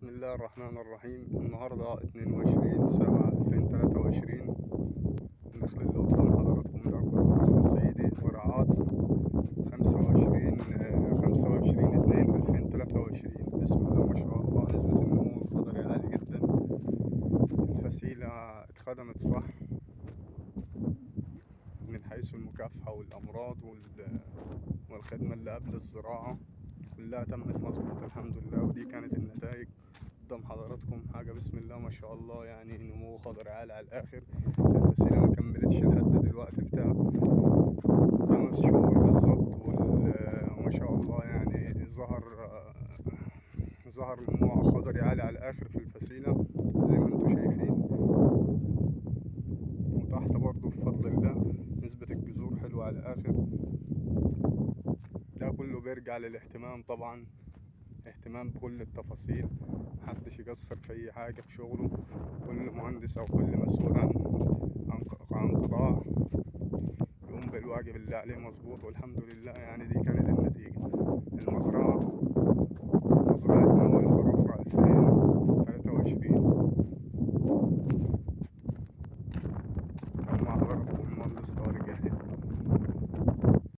بسم الله الرحمن الرحيم. النهاردة 22/7/2023. النخل اللي قدام حضراتكم ده كله نخل صعيدي زراعات 25/2/2023. بسم الله ما شاء الله، نسبة النمو الخضري عالي جدا. الفسيلة اتخدمت صح من حيث المكافحة والأمراض والخدمة اللي قبل الزراعة كلها تمت مظبوط الحمد لله، ودي كانت النتائج قدام حضراتكم. حاجة بسم الله ما شاء الله، يعني نمو خضري عالي على الآخر. الفسيلة ما كملتش لحد دلوقتي بتاع 5 شهور بالظبط، وما شاء الله يعني ظهر نمو خضري عالي على الآخر في الفسيلة زي ما انتوا شايفين. وتحت برضو بفضل الله نسبة الجذور حلوة على الآخر. ده كله بيرجع للاهتمام طبعا، اهتمام بكل التفاصيل، محدش يقصر في اي حاجة في شغله. كل مهندس او كل مسؤول عن قطاع يقوم بالواجب اللي عليه مظبوط، والحمد لله يعني دي كانت النتيجة.